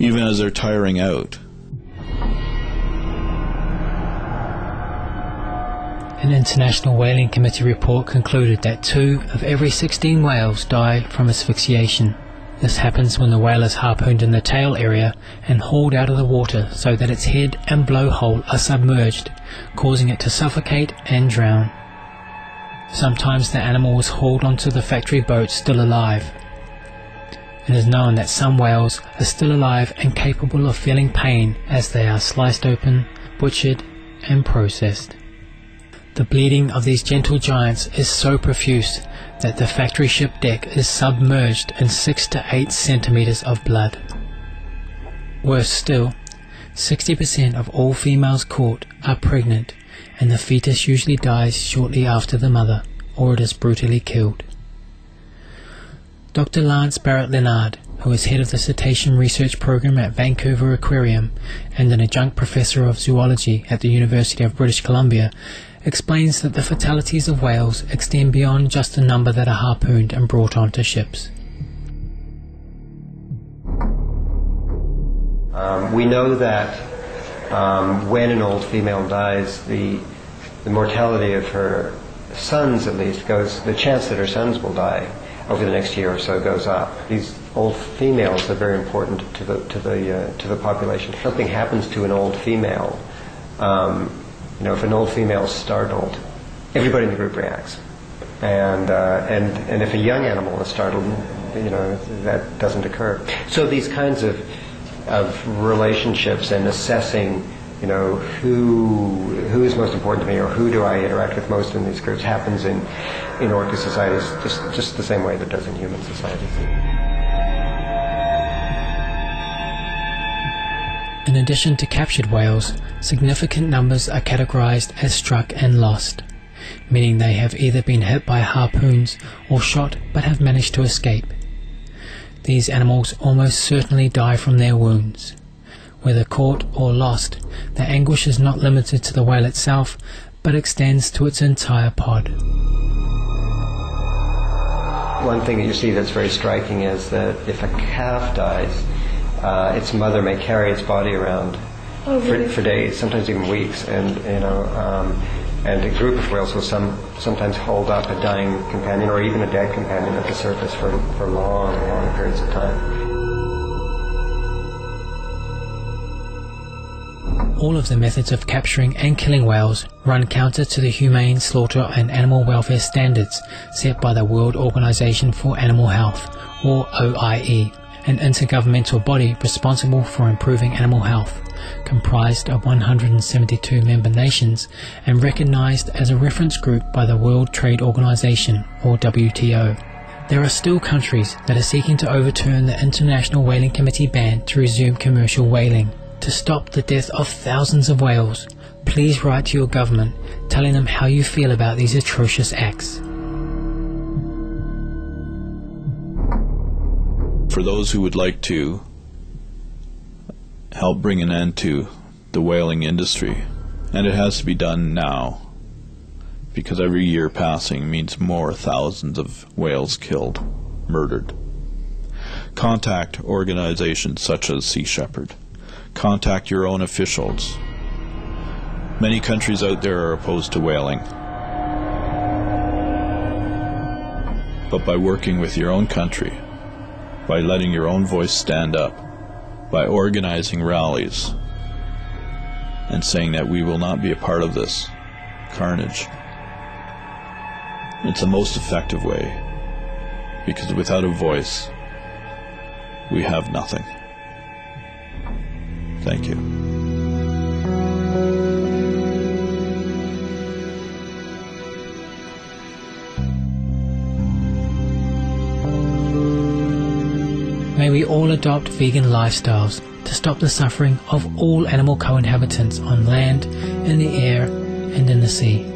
even as they're tiring out. An International Whaling Committee report concluded that 2 of every 16 whales die from asphyxiation. This happens when the whale is harpooned in the tail area and hauled out of the water so that its head and blowhole are submerged, causing it to suffocate and drown. Sometimes the animal was hauled onto the factory boat still alive. It is known that some whales are still alive and capable of feeling pain as they are sliced open, butchered and processed. The bleeding of these gentle giants is so profuse that the factory ship deck is submerged in 6 to 8 centimeters of blood. Worse still, 60% of all females caught are pregnant, and the fetus usually dies shortly after the mother, or it is brutally killed. Dr. Lance Barrett-Leonard, who is head of the cetacean research program at Vancouver Aquarium and an adjunct professor of zoology at the University of British Columbia, explains that the fatalities of whales extend beyond just the number that are harpooned and brought onto ships. We know that when an old female dies, the mortality of her sons, at least, the chance that her sons will die over the next year or so goes up. These old females are very important to the population. If something happens to an old female, if an old female is startled, everybody in the group reacts, and if a young animal is startled, that doesn't occur. So these kinds of relationships and assessing, who is most important to me, or who do I interact with most in these groups, happens in orca societies just the same way that it does in human societies. In addition to captured whales, significant numbers are categorized as struck and lost, meaning they have either been hit by harpoons or shot but have managed to escape. These animals almost certainly die from their wounds. Whether caught or lost, the anguish is not limited to the whale itself, but extends to its entire pod. One thing that you see that's very striking is that if a calf dies, its mother may carry its body around for days, sometimes even weeks, and a group of whales will sometimes hold up a dying companion or even a dead companion at the surface for long, long periods of time. All of the methods of capturing and killing whales run counter to the humane slaughter and animal welfare standards set by the World Organization for Animal Health, or OIE, an intergovernmental body responsible for improving animal health, comprised of 172 member nations and recognized as a reference group by the World Trade Organization, or WTO. There are still countries that are seeking to overturn the International Whaling Committee ban to resume commercial whaling. To stop the death of thousands of whales, please write to your government telling them how you feel about these atrocious acts. For those who would like to help bring an end to the whaling industry, and it has to be done now, because every year passing means more thousands of whales killed, murdered. Contact organizations such as Sea Shepherd. Contact your own officials. Many countries out there are opposed to whaling. But by working with your own country, by letting your own voice stand up, by organizing rallies, and saying that we will not be a part of this carnage, it's the most effective way, because without a voice, we have nothing. Thank you. May we all adopt vegan lifestyles to stop the suffering of all animal co-inhabitants on land, in the air, and in the sea.